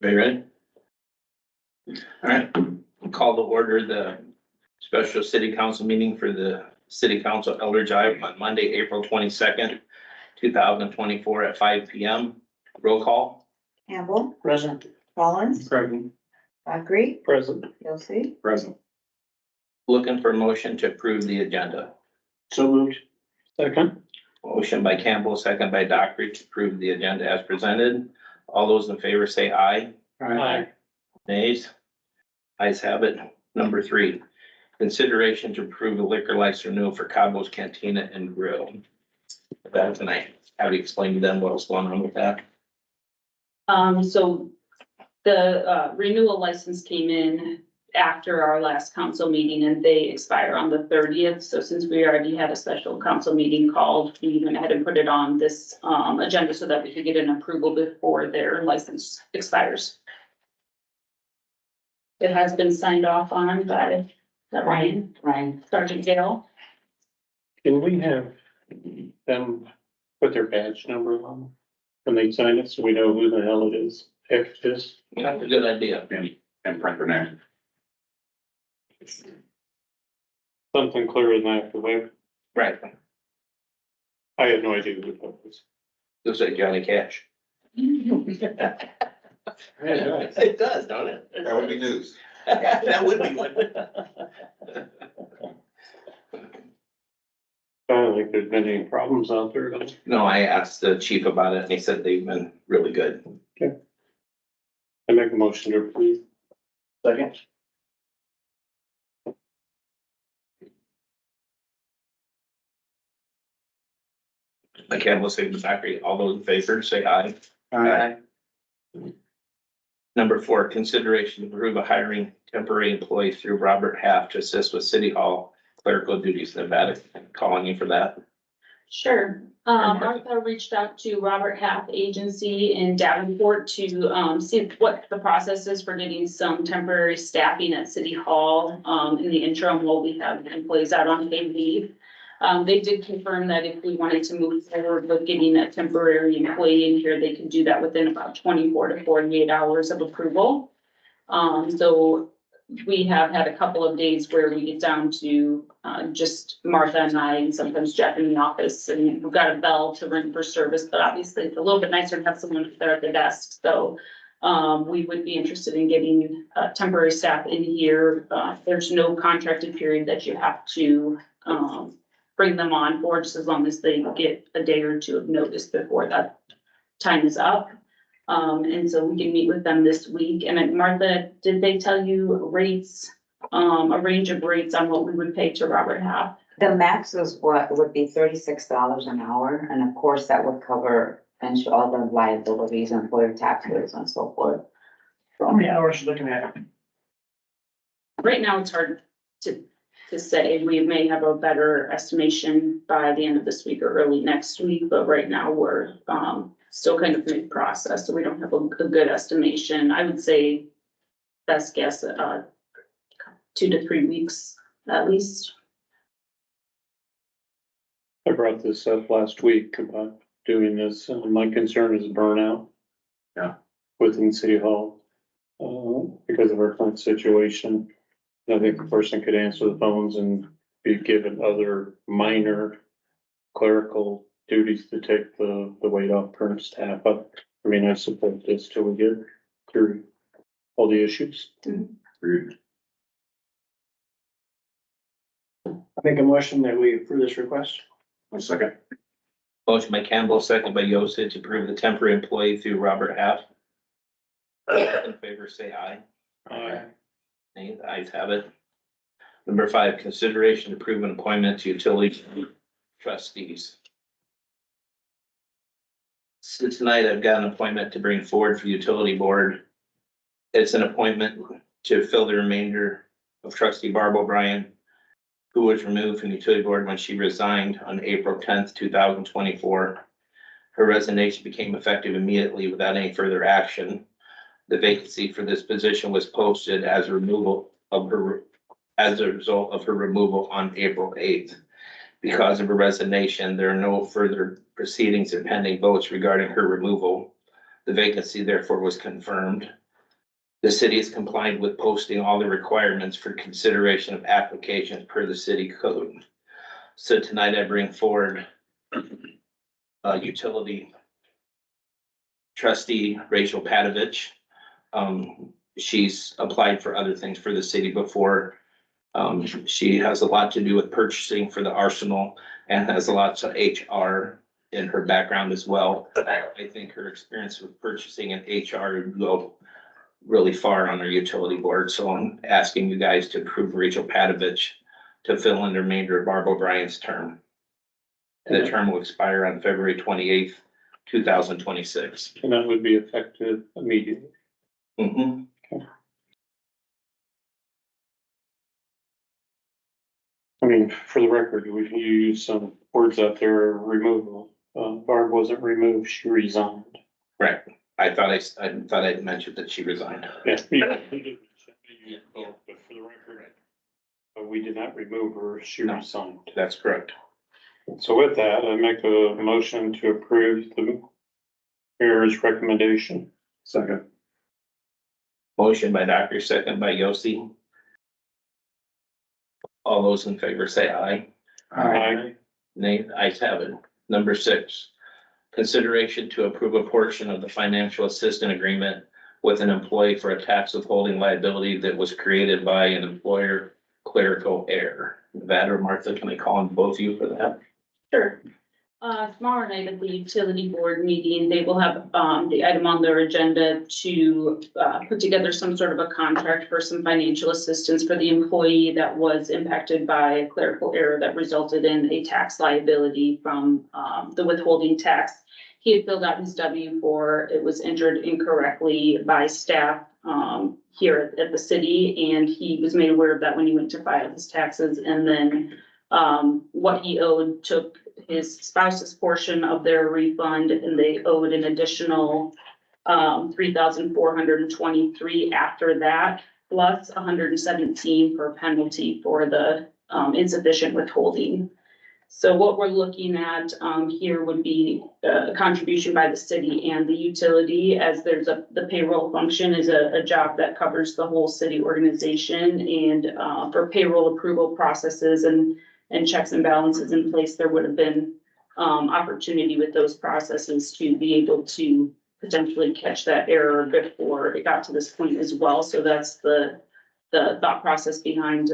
Very ready? All right, call to order the special city council meeting for the city council Elder Drive on Monday, April 22nd, 2024 at 5 p.m. Roll call. Campbell, Present. Collins, Present. Dockery, Present. Yossi, Present. Looking for a motion to approve the agenda. So moved. Second. Motion by Campbell, second by Dockery to approve the agenda as presented. All those in favor say aye. Aye. Nays? Ayes have it. Number 3, consideration to approve the liquor license renewal for Cabo's Cantina and Grill. That tonight, have you explained to them what's going on with that? So the renewal license came in after our last council meeting and they expire on the 30th. So since we already had a special council meeting called, we went ahead and put it on this agenda so that we could get an approval before their license expires. It has been signed off on by Ryan, Sergeant Gale. Can we have them put their badge number on when they sign it, so we know who the hell it is? Heck, this. That's a good idea. And print their name. Something clearer than that, because Right. I had no idea who that was. Looks like Johnny Cash. It does, don't it? That would be news. That would be one. I don't think there's been any problems out there. Though. No, I asked the chief about it and he said they've been really good. I make a motion to approve. Second. I can't listen to the factory. All those in favor say aye. Aye. Number 4, consideration to approve a hiring temporary employee through Robert Half to assist with city hall clerical duties. Nevada calling you for that. Sure. Martha reached out to Robert Half Agency in Davenport to see what the process is for getting some temporary staffing at City Hall in the interim while we have employees out on paid leave. They did confirm that if we wanted to move forward with getting a temporary employee in here, they could do that within about 24 to 48 hours of approval. So we have had a couple of days where we get down to just Martha and I, and sometimes Jeff in the office, and we've got a bell to ring for service, but obviously it's a little bit nicer to have someone there at the desk. So we would be interested in getting temporary staff in here. There's no contracted period that you have to bring them on for, just as long as they get a day or two of notice before that time is up. And so we can meet with them this week. And then Martha, did they tell you rates, a range of rates on what we would pay to Robert Half? the max is what would be $36 an hour, and of course that would cover eventually all the liabilities, employer taxes and so forth. How many hours you looking at? Right now, it's hard to say. We may have a better estimation by the end of this week or early next week, but right now we're still kind of mid-process, so we don't have a good estimation. I would say best guess 2 to 3 weeks at least. I brought this up last week about doing this. My concern is burnout. Yeah. Within City Hall, because of our current situation. I think the person could answer the phones and be given other minor clerical duties to take the weight off current staff. But I mean, I support this till we get through all the issues. Agreed. I make a motion that we approve this request. One second. Motion by Campbell, second by Yosef to approve the temporary employee through Robert Half. In favor, say aye. Nay, the ayes have it. Number 5, consideration to approve an appointment to utility trustees. So tonight I've got an appointment to bring forward for the utility board. It's an appointment to fill the remainder of trustee Barb O'Brien, who was removed from the utility board when she resigned on April 10th, 2024. Her resignation became effective immediately without any further action. The vacancy for this position was posted as a result of her removal on April 8th. Because of her resignation, there are no further proceedings or pending votes regarding her removal. The vacancy therefore was confirmed. The city has complied with posting all the requirements for consideration of applications per the city code. So tonight I bring forward utility trustee Rachel Padovich. She's applied for other things for the city before. She has a lot to do with purchasing for the arsenal and has lots of HR in her background as well. I think her experience with purchasing and HR would go really far on our utility board. So I'm asking you guys to approve Rachel Padovich to fill in the remainder of Barb O'Brien's term. And the term will expire on February 28th, 2026. And that would be effective immediately. Mhm. I mean, for the record, we use some words out there, removal. Barb wasn't removed, she resigned. Right. I thought I'd mentioned that she resigned. Yeah. You did mention it, but for the record, we did not remove her, she No. resigned. That's correct. So with that, I make a motion to approve the mayor's recommendation. Second. Motion by Doctor, second by Yossi. All those in favor say aye. Aye. Nay, ayes have it. Number 6, consideration to approve a portion of the financial assistance agreement with an employee for a tax withholding liability that was created by an employer clerical error. That or Martha, can I call on both of you for that? Sure. Tomorrow night at the utility board meeting, they will have, the item on their agenda to, put together some sort of a contract for some financial assistance for the employee that was impacted by a clerical error that resulted in a tax liability from, the withholding tax. He had filled out his W-4, it was entered incorrectly by staff, here at the city, and he was made aware of that when he went to file his taxes, and then what he owed took his spouse's portion of their refund, and they owed an additional $3,423 after that, plus $117 for penalty for the insufficient withholding. So what we're looking at here would be a contribution by the city and the utility, as there's the payroll function is a job that covers the whole city organization, and for payroll approval processes and checks and balances in place, there would have been opportunity with those processes to be able to potentially catch that error before it got to this point as well. So that's the thought process behind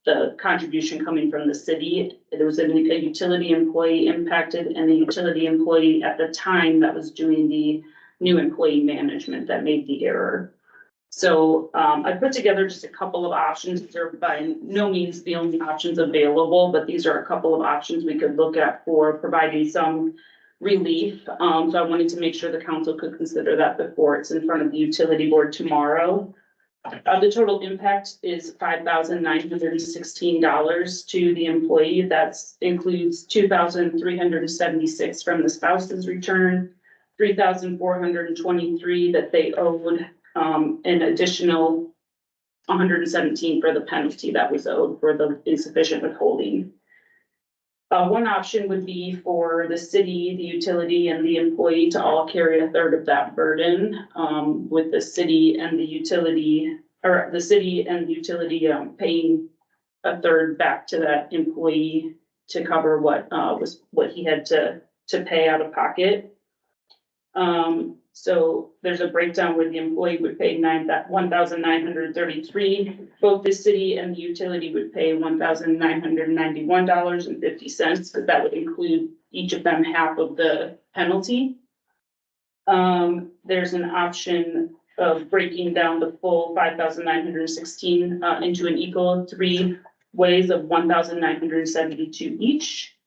the contribution coming from the city. There was a utility employee impacted, and the utility employee at the time that was doing the new employee management that made the error. So I put together just a couple of options. They're by no means the only options available, but these are a couple of options we could look at for providing some relief. So I wanted to make sure the council could consider that before it's in front of the utility board tomorrow. The total impact is $5,916 to the employee. That includes $2,376 from the spouse's return, $3,423 that they owed, an additional $117 for the penalty that was owed for the insufficient withholding. One option would be for the city, the utility, and the employee to all carry a third of that burden, with the city and the utility, or the city and the utility paying a third back to that employee to cover what he had to pay out of pocket. So there's a breakdown where the employee would pay $1,933. Both the city and the utility would pay $1,991.50, because that would include each of them half of the penalty. There's an option of breaking down the full $5,916 into an equal 3 ways of $1,972 each.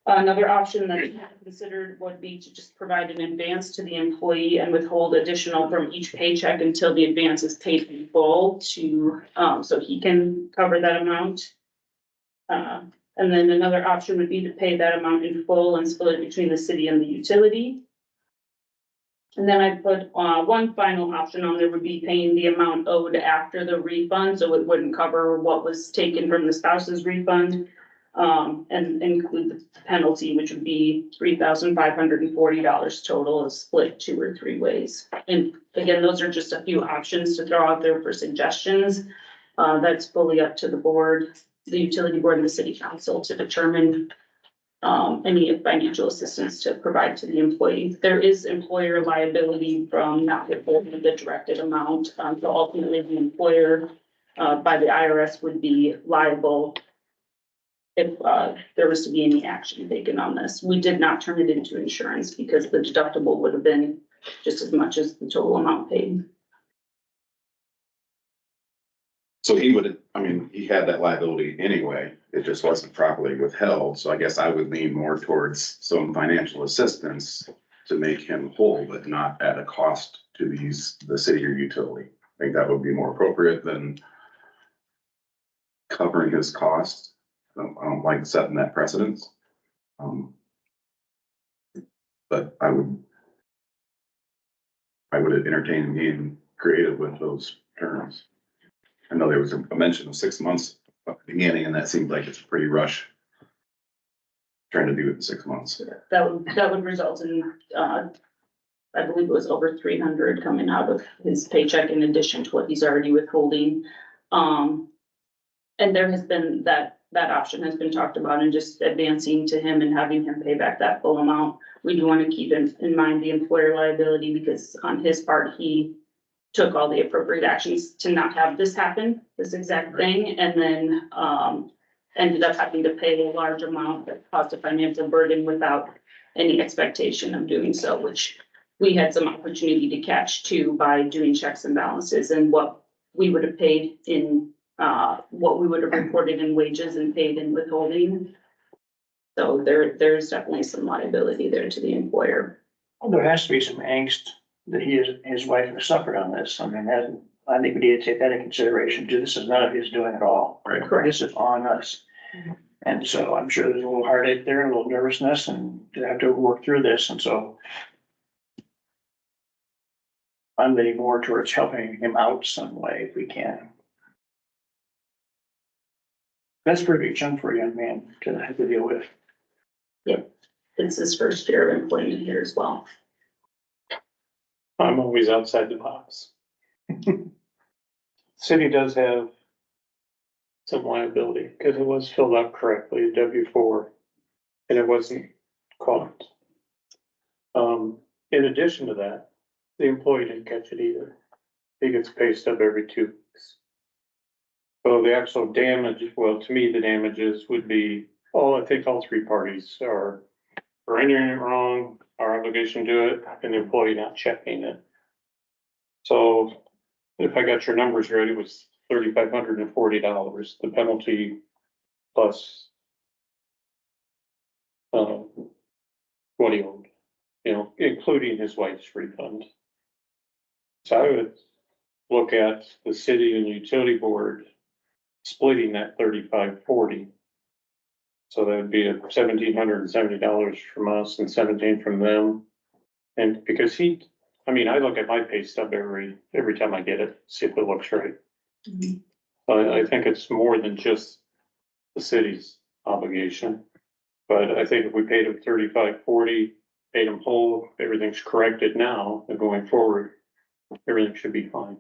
Another option that we have considered would be to just provide an advance to the employee and withhold additional from each paycheck until the advance is paid in full to, so he can cover that amount. And then another option would be to pay that amount in full and split it between the city and the utility. And then I put one final option on there would be paying the amount owed after the refund, so it wouldn't cover what was taken from the spouse's refund. and include the penalty, which would be $3,540 total, is split 2 or 3 ways. And again, those are just a few options to throw out there for suggestions. That's fully up to the board, the utility board and the city council to determine any financial assistance to provide to the employee. There is employer liability from not withholding the directed amount. So ultimately the employer, by the IRS would be liable if, there was to be any action taken on this. We did not turn it into insurance because the deductible would have been just as much as the total amount paid. So he would, I mean, he had that liability anyway, it just wasn't properly withheld, so I guess I would lean more towards some financial assistance to make him whole, but not at a cost to the city or utility. I think that would be more appropriate than covering his costs. I don't like setting that precedence. But I would entertain being creative with those terms. I know there was a mention of 6 months at the beginning, and that seemed like it's a pretty rush. Trying to do it in 6 months. That would result in, I believe it was over 300 coming out of his paycheck in addition to what he's already withholding. And there has been that option has been talked about and just advancing to him and having him pay back that full amount. We do want to keep in mind the employer liability because on his part, he took all the appropriate actions to not have this happen, this exact thing, and then, ended up having to pay a large amount that caused a financial burden without any expectation of doing so, which we had some opportunity to catch too by doing checks and balances and what we would have paid in, what we would have reported in wages and paid in withholding. So there's definitely some liability there to the employer. Well, there has to be some angst that his wife have suffered on this. I mean, I think we need to take that into consideration too. This is none of his doing at all. Right. Correct. This is on us. And so I'm sure there's a little heartache there, a little nervousness, and to have to work through this. And so I'm leaning more towards helping him out some way if we can. That's a pretty big chunk for a young man to have to deal with. It's his first year of employment here as well. I'm always outside the box. City does have some liability because it was filled out correctly, W-4, and it wasn't caught. In addition to that, the employee didn't catch it either. He gets pay stub every 2 weeks. So the actual damage, well, to me, the damages would be, I think all 3 parties are entering it wrong, our obligation to do it, and the employee not checking it. So if I got your numbers right, it was $3,540, the penalty plus what he owed, including his wife's refund. So I would look at the city and utility board splitting that $3,540. So that would be $1,770 from us and $17 from them. And because I look at my pay stub every time I get it, see if it looks right. I think it's more than just the city's obligation. But I think if we paid him $3,540, paid him whole, everything's corrected now and going forward, everything should be fine.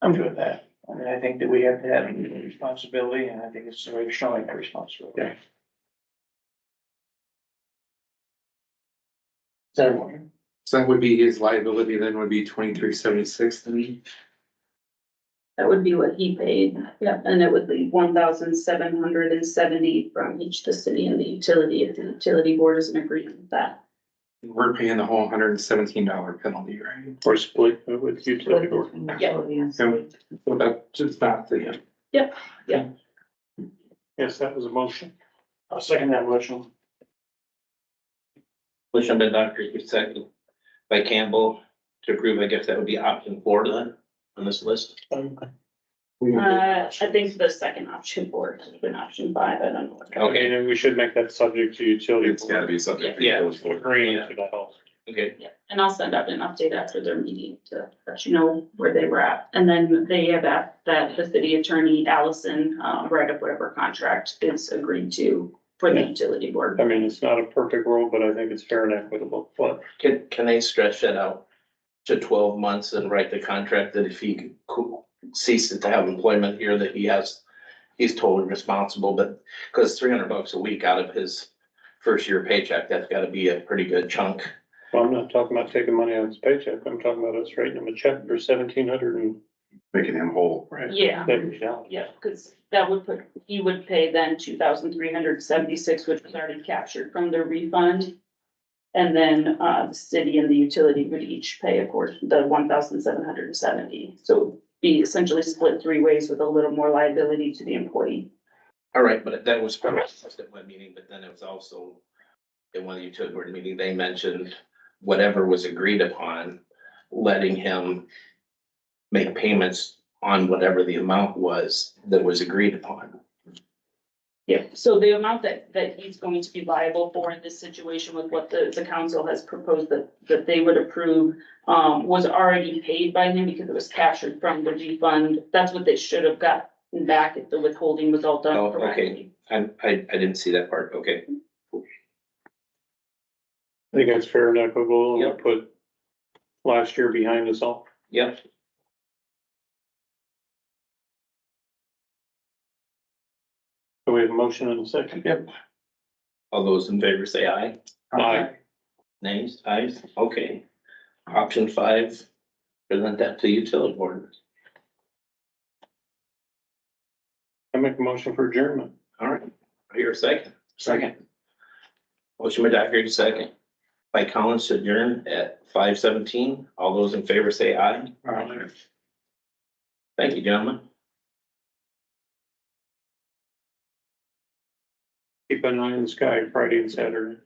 I'm good with that. I mean, I think that we have to have responsibility, and I think it's a way of showing that responsibility. Yeah. Is that one? So that would be his liability, then would be 2376 then? That would be what he paid, yeah, and it would be 1,770 from each, the city and the utility, if the utility board is in agreement with that. We're paying the whole $117 penalty, right? Or split with utility board. So that just not the, Yep, Yes, that was a motion. I'll second that motion. Motion by Dr. Hughes, second by Campbell to approve. I guess that would be option 4 then on this list. I think the second option board has been option 5, I don't know. Okay. And we should make that subject to utility. It's gotta be subject to Yeah. those board. Agreeing to that also. Okay, Yeah, and I'll send out an update after their meeting to let you know where they were at. And then they have asked that the city attorney, Allison, write up whatever contract is agreed to for the utility board. I mean, it's not a perfect world, but I think it's fair and equitable, but can they stretch that out to 12 months and write the contract that if he ceases to have employment here, that he's totally responsible, but, cause $300 a week out of his first year paycheck, that's gotta be a pretty good chunk. well, I'm not talking about taking money out of his paycheck. I'm talking about us writing him a check for 1,700 and. Making him whole. Right. Yeah. $70. Yeah, because that would put, he would pay then 2,376, which was already captured from the refund. And then, the city and the utility would each pay, of course, the 1,770. So be essentially split three ways with a little more liability to the employee. All right, but that was discussed at one meeting, but then it was also in one of the utility board meeting, they mentioned whatever was agreed upon, letting him make payments on whatever the amount was that was agreed upon. Yeah, so the amount that he's going to be liable for in this situation with what the council has proposed that they would approve, was already paid by him because it was captured from the refund. That's what they should have gotten back if the withholding was all done Oh, okay. correctly. I didn't see that part, okay. I think that's fair and equitable. Yep. We'll put last year behind us all. Yep, So we have a motion and a second. Yep. All those in favor say aye. Aye. Nays, ayes, okay. Option 5, present that to utility board. I make a motion for adjournment. All right, here a second. Second. Motion by Docker, second. By Collins to adjourn at 5:17. All those in favor say aye. Thank you, gentlemen. Keep an eye on the sky Friday and Saturday.